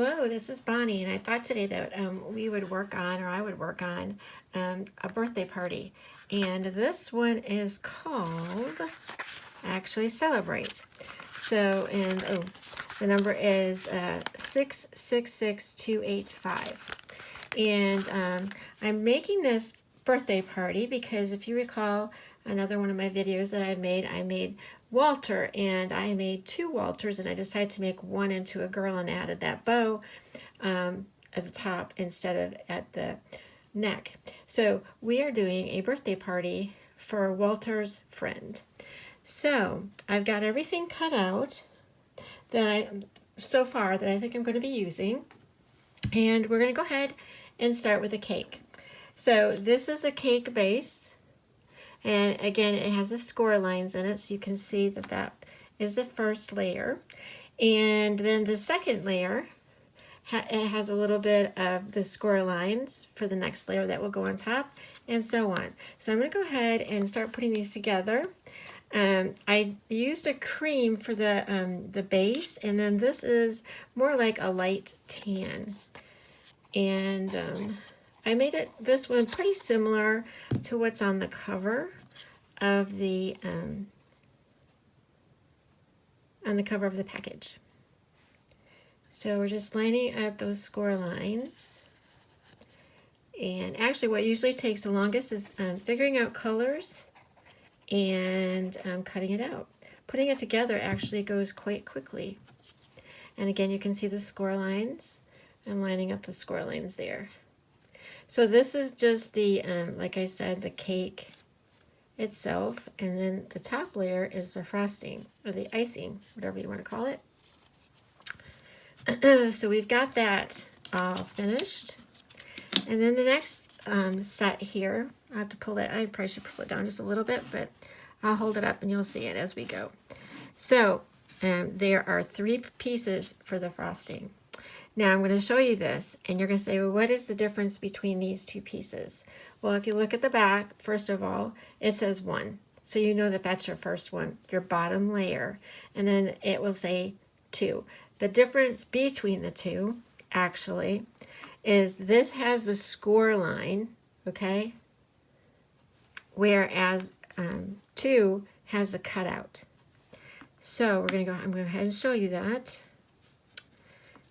Hello, this is Bonnie, and I thought today that we would work on, or I would work on, a birthday party. And this one is called, actually, Celebrate. So, the number is 666285. And I'm making this birthday party because if you recall another one of my videos that I made Walter, and I made two Walters, and I decided to make one into a girl and added that bow at the top instead of at the neck. So we are doing a birthday party for Walter's friend. So I've got everything cut out so far that I think I'm going to be using, and we're going to go ahead and start with the cake. So this is the cake base. And again, it has the score lines in it, so you can see that that is the first layer. And then the second layer, it has a little bit of the score lines for the next layer that will go on top, and so on. So I'm going to go ahead and start putting these together. I used a cream for the base, and then this is more like a light tan. And I made this one pretty similar to what's on the cover of the package. So we're just lining up those score lines. And actually what usually takes the longest is figuring out colors and cutting it out. Putting it together actually goes quite quickly. And again, you can see the score lines. I'm lining up the score lines there. So this is just the, like I said, the cake itself, and then the top layer is the frosting, or the icing, whatever you want to call it. So we've got that all finished. And then the next set here, I have to pull it, I probably should pull it down just a little bit, but I'll hold it up and you'll see it as we go. So there are 3 pieces for the frosting. Now I'm going to show you this, and you're going to say, well, what is the difference between these 2 pieces? Well, if you look at the back, first of all, it says 1. So you know that that's your first one, your bottom layer. And then it will say 2. The difference between the 2, actually, is this has the score line, okay? Whereas 2 has the cutout. So I'm going to go ahead and show you that.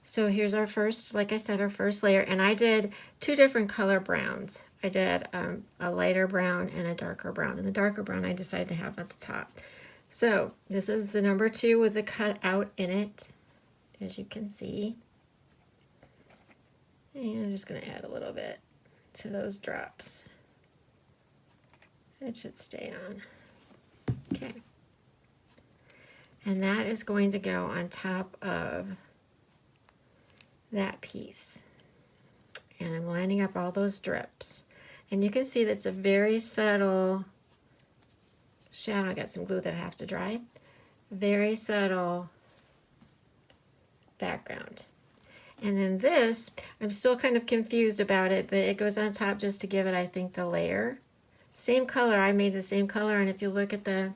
So here's our first, like I said, our first layer, and I did 2 different color browns. I did a lighter brown and a darker brown, and the darker brown I decided to have at the top. So this is the number 2 with the cutout in it, as you can see. And I'm just going to add a little bit to those drops. It should stay on. Okay. And that is going to go on top of that piece. And I'm lining up all those drips. And you can see that's a very subtle shadow. I got some glue that I have to dry. Very subtle background. And then this, I'm still kind of confused about it, but it goes on top just to give it, I think, the layer. Same color, I made the same color, and if you look at the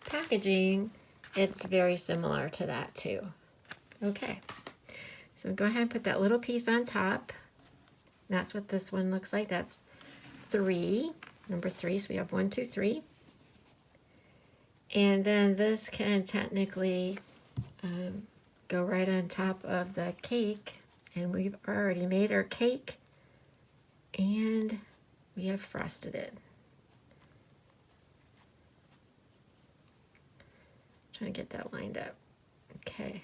packaging, it's very similar to that too. Okay. So go ahead and put that little piece on top. That's what this one looks like. That's 3, number 3. So we have 1, 2, 3. And then this can technically go right on top of the cake. And we've already made our cake, and we have frosted it. Trying to get that lined up. Okay.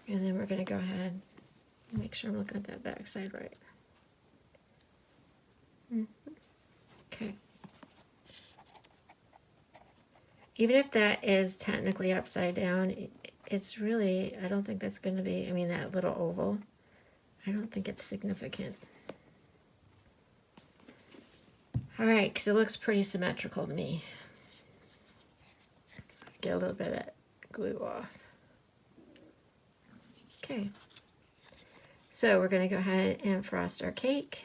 And then we're going to go ahead and make sure I'm looking at that back side right. Okay. Even if that is technically upside down, it's really, I don't think that's going to be, I mean, that little oval, I don't think it's significant. All right, because it looks pretty symmetrical to me. Get a little bit of that glue off. Okay, so we're going to go ahead and frost our cake.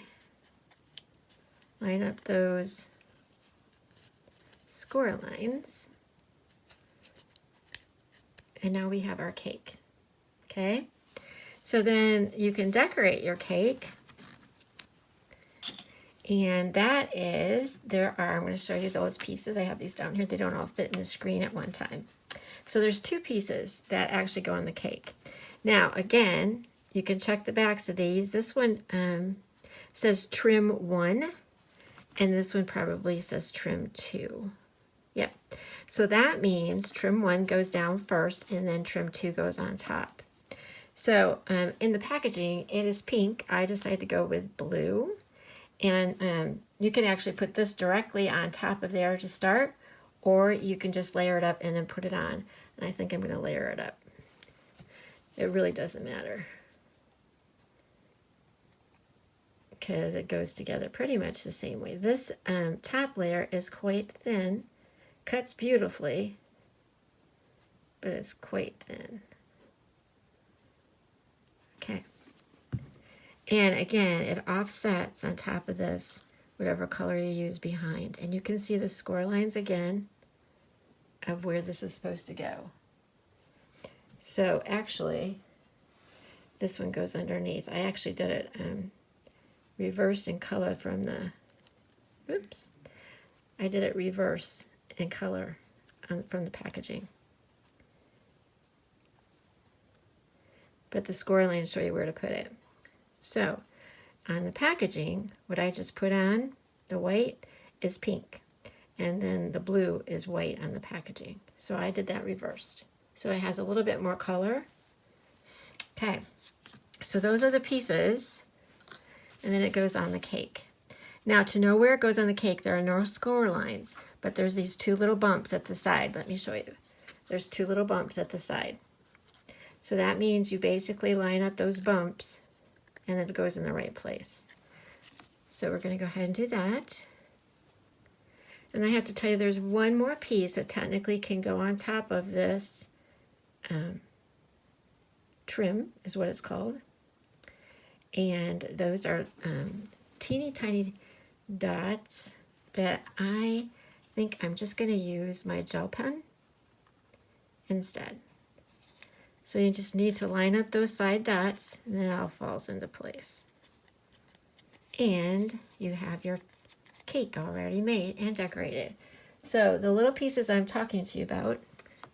Line up those score lines. And now we have our cake. Okay, So then you can decorate your cake. And that is, I'm going to show you those pieces. I have these down here. They don't all fit in the screen at one time. So there's 2 pieces that actually go on the cake. Now, again, you can check the backs of these. This one says trim 1, and this one probably says trim 2. Yep. So that means trim 1 goes down first, and then trim 2 goes on top. So in the packaging, it is pink. I decided to go with blue. And you can actually put this directly on top of there to start, or you can just layer it up and then put it on. And I think I'm going to layer it up. It really doesn't matter, because it goes together pretty much the same way. This top layer is quite thin, cuts beautifully, but it's quite thin. Okay. And again, it offsets on top of this, whatever color you use behind. And you can see the score lines again of where this is supposed to go. So actually, this one goes underneath. I actually did it reversed in color from the, oops. I did it reverse in color from the packaging. But the score lines show you where to put it. So, on the packaging, what I just put on, the white, is pink. And then the blue is white on the packaging. So I did that reversed. So it has a little bit more color. Okay, so those are the pieces. And then it goes on the cake. Now, to know where it goes on the cake, there are no score lines. But there's these 2 little bumps at the side. Let me show you. There's 2 little bumps at the side. So that means you basically line up those bumps, and then it goes in the right place. So we're going to go ahead and do that. And I have to tell you, there's one more piece that technically can go on top of this trim, is what it's called. And those are teeny tiny dots, but I think I'm just going to use my gel pen instead. So you just need to line up those side dots, and then it all falls into place. And you have your cake already made and decorated. So the little pieces I'm talking to you about,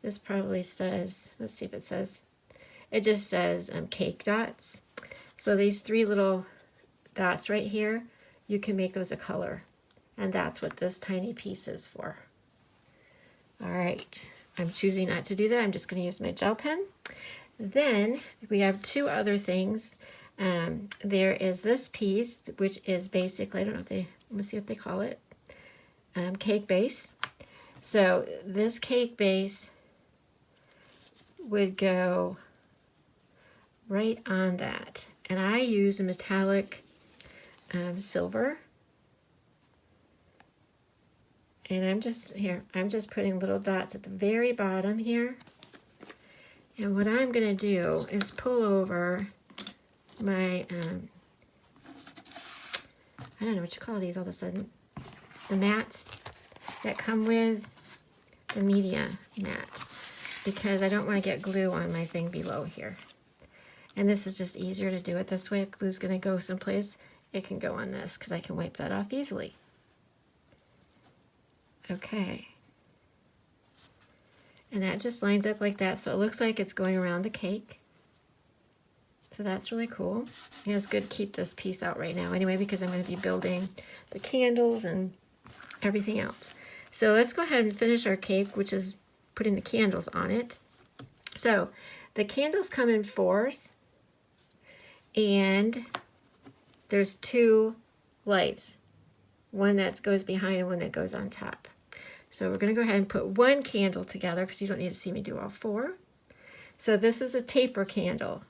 this probably says, let's see if it says, it just says cake dots. So these 3 little dots right here, you can make those a color. And that's what this tiny piece is for. All right, I'm choosing not to do that. I'm just going to use my gel pen. Then we have 2 other things. There is this piece, which is basically, I don't know if they, let me see what they call it, cake base. So this cake base would go right on that. And I use a metallic silver. And I'm just putting little dots at the very bottom here. And what I'm going to do is pull over my, I don't know what you call these all of a sudden, the mats that come with the media mat, because I don't want to get glue on my thing below here. And this is just easier to do it this way. If glue's going to go someplace, it can go on this, because I can wipe that off easily. Okay. And that just lines up like that, so it looks like it's going around the cake. So that's really cool. And it's good to keep this piece out right now anyway, because I'm going to be building the candles and everything else. So let's go ahead and finish our cake, which is putting the candles on it. So the candles come in 4s, and there's 2 lights. One that goes behind and one that goes on top. So we're going to go ahead and put 1 candle together, because you don't need to see me do all 4. So this is a taper candle.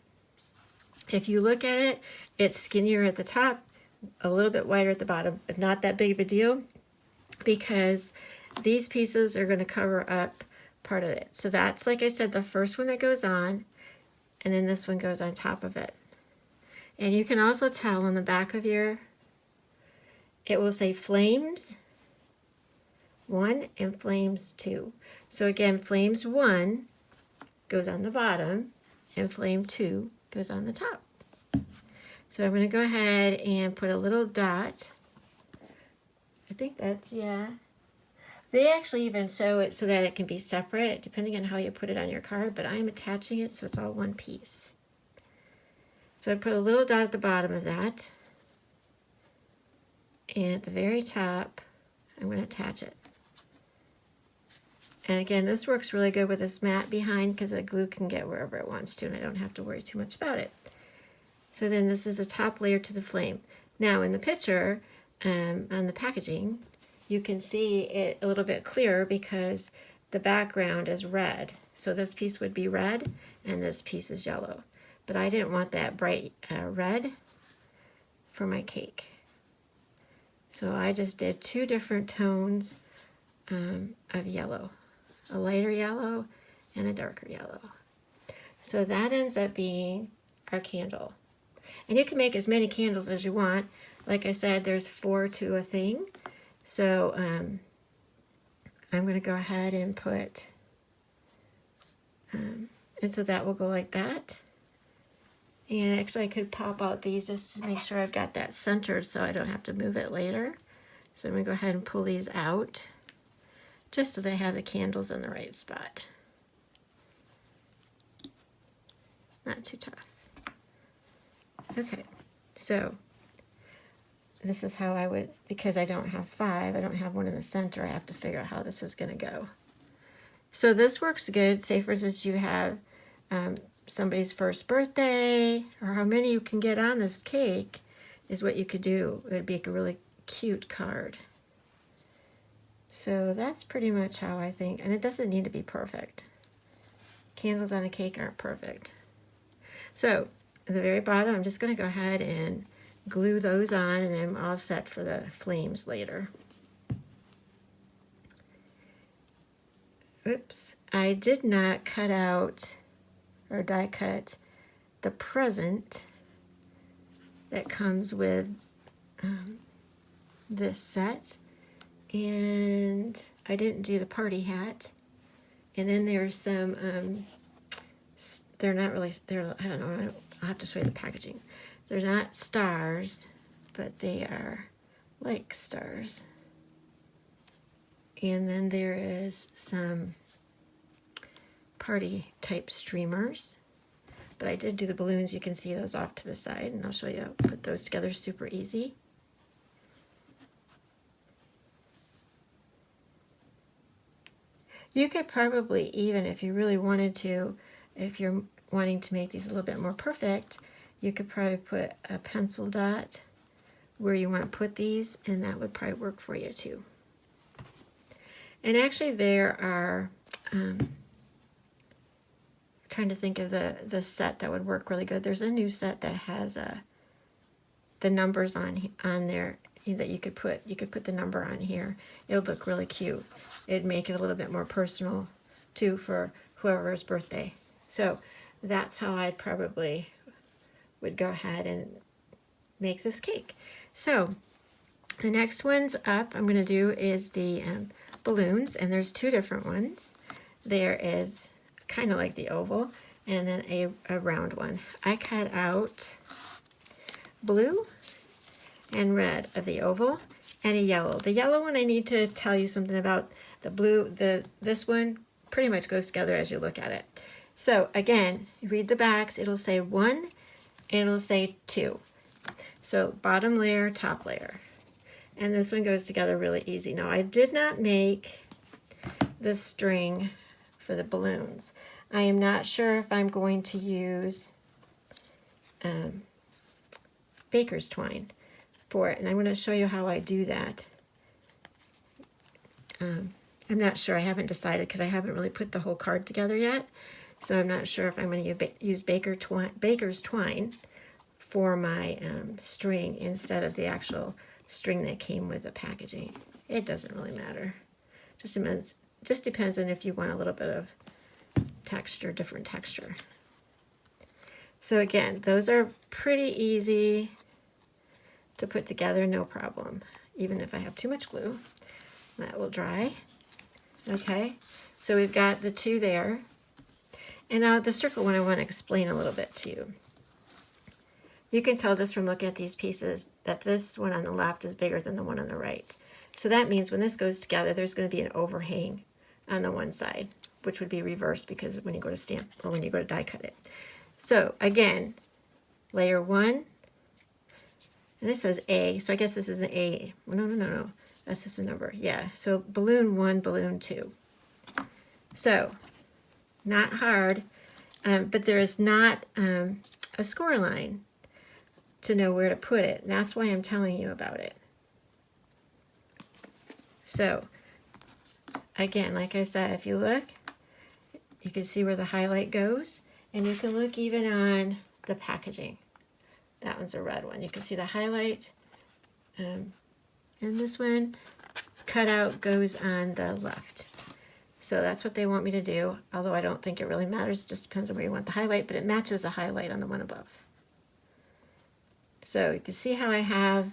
If you look at it, it's skinnier at the top, a little bit wider at the bottom, but not that big of a deal, because these pieces are going to cover up part of it. So that's, like I said, the first one that goes on, and then this one goes on top of it. And you can also tell on the back of your, it will say flames 1 and flames 2. So again, flames 1 goes on the bottom, and flame 2 goes on the top. So I'm going to go ahead and put a little dot. I think that's, yeah. They actually even show it so that it can be separate depending on how you put it on your card, but I'm attaching it so it's all one piece. So I put a little dot at the bottom of that. And at the very top, I'm going to attach it. And again, this works really good with this mat behind because the glue can get wherever it wants to and I don't have to worry too much about it. So then this is the top layer to the flame. Now in the picture, on the packaging, you can see it a little bit clearer because the background is red. So this piece would be red and this piece is yellow. But I didn't want that bright red for my cake. So I just did two different tones of yellow. A lighter yellow and a darker yellow. So that ends up being our candle. And you can make as many candles as you want. Like I said, there's 4 to a thing. So I'm going to go ahead and put, and so that will go like that. And actually I could pop out these just to make sure I've got that centered so I don't have to move it later. So I'm going to go ahead and pull these out just so they have the candles in the right spot. Not too tough. Okay, so this is how I would, because I don't have 5, I don't have one in the center, I have to figure out how this is going to go. So this works good, say for instance you have somebody's first birthday, or how many you can get on this cake is what you could do. It would be a really cute card. So that's pretty much how I think, and it doesn't need to be perfect. Candles on a cake aren't perfect. So at the very bottom, I'm just going to go ahead and glue those on, and then I'm all set for the flames later. Oops, I did not cut out or die cut the present that comes with this set. And I didn't do the party hat. And then there's some, they're not really, I don't know, I'll have to show you the packaging. They're not stars, but they are like stars. And then there is some party type streamers. But I did do the balloons, you can see those off to the side, and I'll show you how to put those together super easy. You could probably even, if you really wanted to, if you're wanting to make these a little bit more perfect, you could probably put a pencil dot where you want to put these, and that would probably work for you too. And actually there are, trying to think of the set that would work really good. There's a new set that has the numbers on there that you could put the number on here. It'll look really cute. It'd make it a little bit more personal too for whoever's birthday. So that's how I probably would go ahead and make this cake. So the next one's up I'm going to do is the balloons, and there's 2 different ones. There is kind of like the oval and then a round one. I cut out blue and red of the oval and a yellow. The yellow one I need to tell you something about. The blue, this one pretty much goes together as you look at it. So again, you read the backs, it'll say 1 and it'll say 2. So bottom layer, top layer. And this one goes together really easy. Now I did not make the string for the balloons. I am not sure if I'm going to use baker's twine for it, and I'm going to show you how I do that. I'm not sure, I haven't decided because I haven't really put the whole card together yet, so I'm not sure if I'm going to use baker's twine for my string instead of the actual string that came with the packaging. It doesn't really matter. Just depends on if you want a little bit of texture, different texture. So again, those are pretty easy to put together, no problem. Even if I have too much glue, that will dry. Okay, so we've got the 2 there. And now the circle one I want to explain a little bit to you. You can tell just from looking at these pieces that this one on the left is bigger than the one on the right. So that means when this goes together, there's going to be an overhang on the one side, which would be reversed because when you go to stamp or when you go to die cut it. So again, layer 1, and it says A, so I guess this is an A. No, that's just a number. Yeah, so balloon 1, balloon 2. So not hard, but there is not a score line to know where to put it. That's why I'm telling you about it. So again, like I said, if you look, you can see where the highlight goes, and you can look even on the packaging. That one's a red one. You can see the highlight, and this one cutout goes on the left. So that's what they want me to do, although I don't think it really matters. It just depends on where you want the highlight, but it matches the highlight on the one above. So you can see how I'm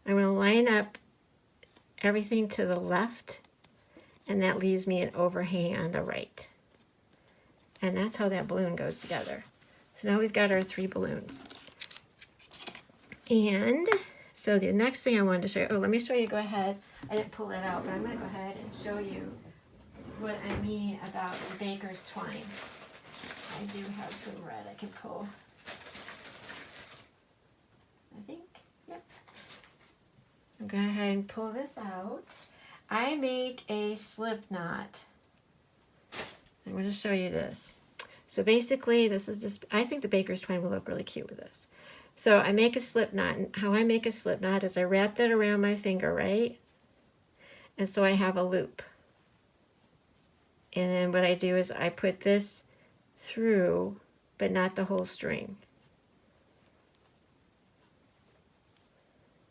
going to line up everything to the left, and that leaves me an overhang on the right. And that's how that balloon goes together. So now we've got our 3 balloons. And so the next thing I wanted to show you, let me show you, go ahead. I didn't pull that out, but I'm going to go ahead and show you what I mean about the baker's twine. I do have some red I can pull. I think, yep. I'm going to go ahead and pull this out. I make a slip knot. I'm going to show you this. So basically, this is just, I think the baker's twine will look really cute with this. So I make a slip knot, and how I make a slip knot is I wrap that around my finger, right? And so I have a loop. And then what I do is I put this through, but not the whole string.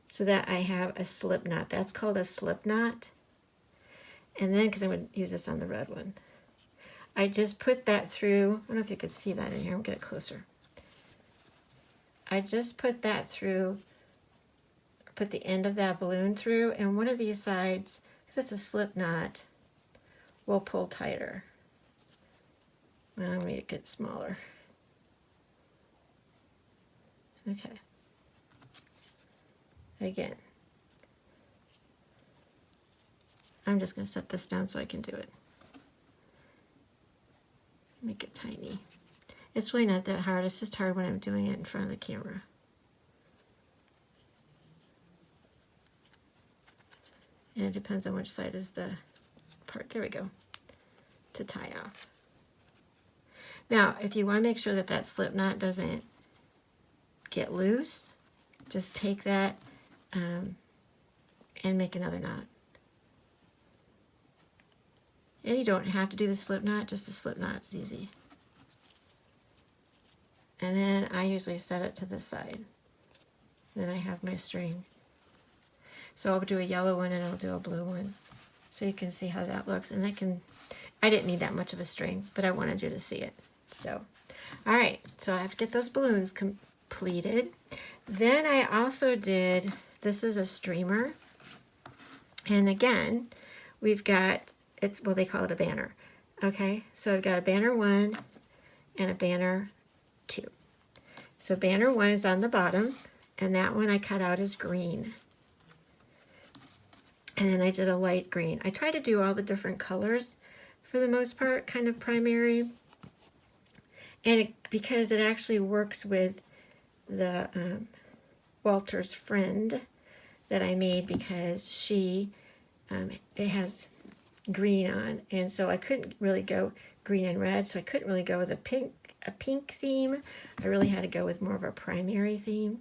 So that I have a slip knot. That's called a slip knot. And then, because I'm going to use this on the red one, I just put that through. I don't know if you could see that in here. I'm going to get it closer. I just put that through, put the end of that balloon through, and one of these sides, because it's a slip knot, will pull tighter. Well, I'm going to get smaller. Okay. Again. I'm just going to set this down so I can do it. Make it tiny. It's really not that hard. It's just hard when I'm doing it in front of the camera. And it depends on which side is the part. There we go. To tie off. Now, if you want to make sure that that slip knot doesn't get loose, just take that and make another knot. And you don't have to do the slip knot, just a slip knot, it's easy. And then I usually set it to the side. Then I have my string. So I'll do a yellow one and I'll do a blue one. So you can see how that looks. And I didn't need that much of a string, but I wanted you to see it. So, all right, so I have to get those balloons completed. Then I also did, this is a streamer. And again, we've got, well, they call it a banner. Okay, so I've got a banner 1 and a banner 2. So banner 1 is on the bottom, and that one I cut out as green. And then I did a light green. I try to do all the different colors for the most part, kind of primary. And because it actually works with the Walter's friend that I made, because she, it has green on, and so I couldn't really go green and red, so I couldn't really go with a pink theme. I really had to go with more of a primary theme.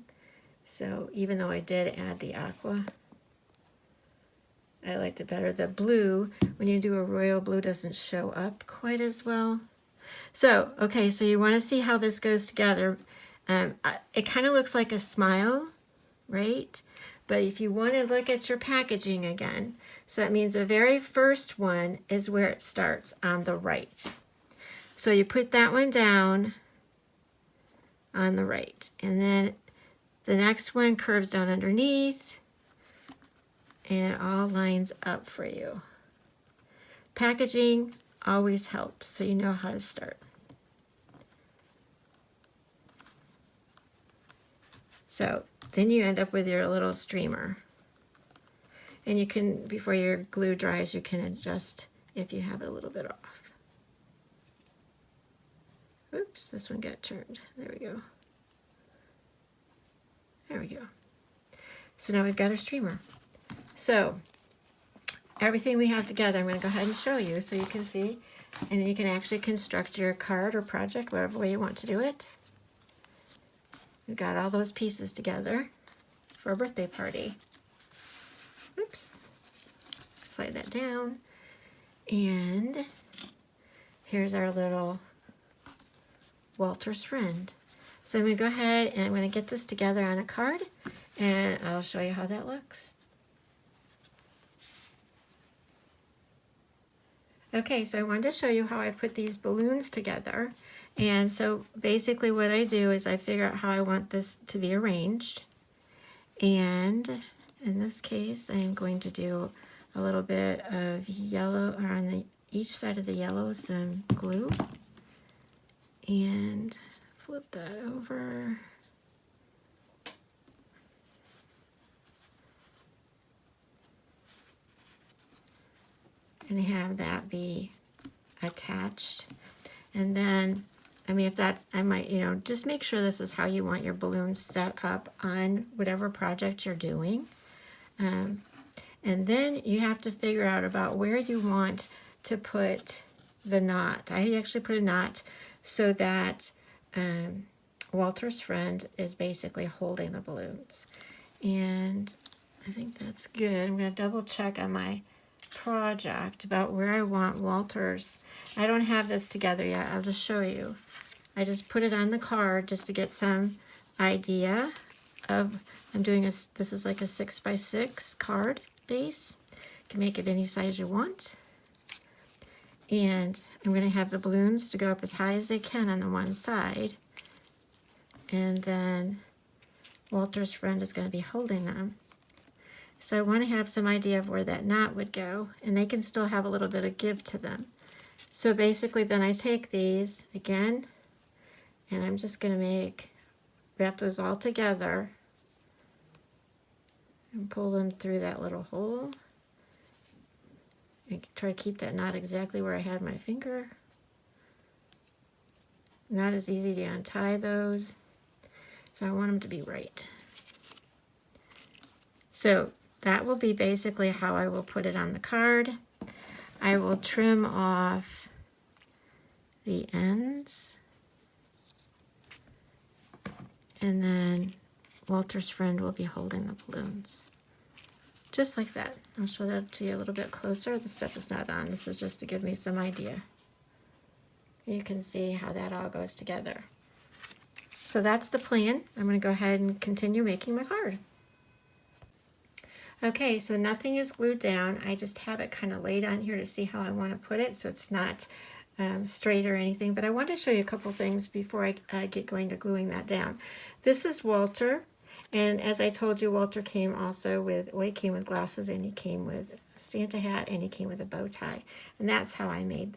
So even though I did add the aqua, I liked it better. The blue, when you do a royal blue, doesn't show up quite as well. So, okay, so you want to see how this goes together. It kind of looks like a smile, right? But if you want to look at your packaging again, so that means the very first one is where it starts, on the right. So you put that one down on the right, and then the next one curves down underneath, and it all lines up for you. Packaging always helps, so you know how to start. So then you end up with your little streamer. And you can, before your glue dries, you can adjust if you have it a little bit off. Oops, this one got turned. There we go. There we go. So now we've got our streamer. So everything we have together, I'm going to go ahead and show you so you can see. And then you can actually construct your card or project, whatever way you want to do it. We've got all those pieces together for a birthday party. Oops. Slide that down. And here's our little Walter's friend. So I'm going to go ahead and I'm going to get this together on a card, and I'll show you how that looks. Okay, so I wanted to show you how I put these balloons together. And so basically what I do is I figure out how I want this to be arranged. And in this case, I am going to do a little bit of yellow, or on each side of the yellow, some glue. And flip that over. And have that be attached. And then, I mean, if that's, I might, you know, just make sure this is how you want your balloons set up on whatever project you're doing. And then you have to figure out about where you want to put the knot. I actually put a knot so that Walter's friend is basically holding the balloons. And I think that's good. I'm going to double check on my project about where I want Walter's. I don't have this together yet. I'll just show you. I just put it on the card just to get some idea of, I'm doing this is like a 6x6 card base. You can make it any size you want. And I'm going to have the balloons to go up as high as they can on the one side. And then Walter's friend is going to be holding them. So I want to have some idea of where that knot would go, and they can still have a little bit of give to them. So basically then I take these again, and I'm just going to wrap those all together and pull them through that little hole. And try to keep that knot exactly where I had my finger. Not as easy to untie those, so I want them to be right. So that will be basically how I will put it on the card. I will trim off the ends, and then Walter's friend will be holding the balloons. Just like that. I'll show that to you a little bit closer. The stuff is not on. This is just to give me some idea. You can see how that all goes together. So that's the plan. I'm going to go ahead and continue making my card. Okay, so nothing is glued down. I just have it kind of laid on here to see how I want to put it, so it's not straight or anything. But I want to show you a couple things before I get going to gluing that down. This is Walter, and as I told you, Walter came also with, well, he came with glasses, and he came with a Santa hat, and he came with a bow tie. And that's how I made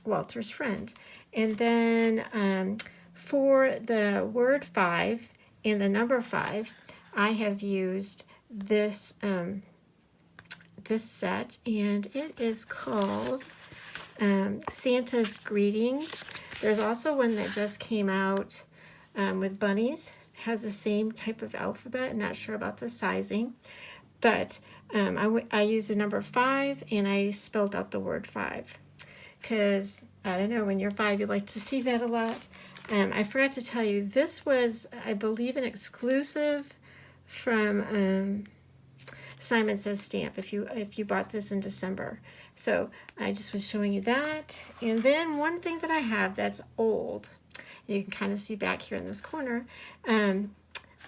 Walter's friend. And then for the word 5 and the number 5, I have used this this set, and it is called Santa's Greetings. There's also one that just came out with bunnies. It has the same type of alphabet. I'm not sure about the sizing, but I used the number 5, and I spelled out the word 5 because, I don't know, when you're 5 you like to see that a lot. I forgot to tell you, this was, I believe, an exclusive from Simon Says Stamp if you bought this in December. So I just was showing you that. And then one thing that I have that's old, you can kind of see back here in this corner,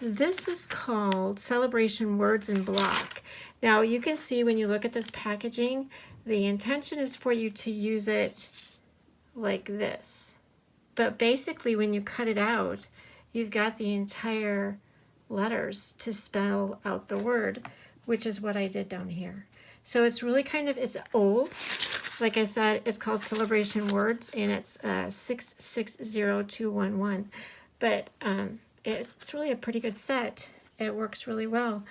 this is called Celebration Words in Block. Now you can see when you look at this packaging, the intention is for you to use it like this. But basically when you cut it out, you've got the entire letters to spell out the word, which is what I did down here. So it's really kind of, it's old. Like I said, it's called Celebration Words, and it's 660211. But it's really a pretty good set. It works really well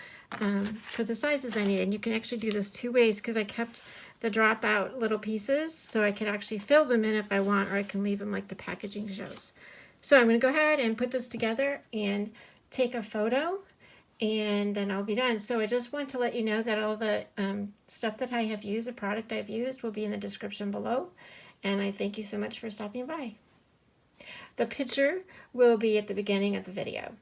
for the sizes I need. And you can actually do this 2 ways because I kept the dropout little pieces so I could actually fill them in if I want, or I can leave them like the packaging shows. So I'm going to go ahead and put this together and take a photo, and then I'll be done. So I just want to let you know that all the stuff that I have used, the product I've used, will be in the description below. And I thank you so much for stopping by. The picture will be at the beginning of the video.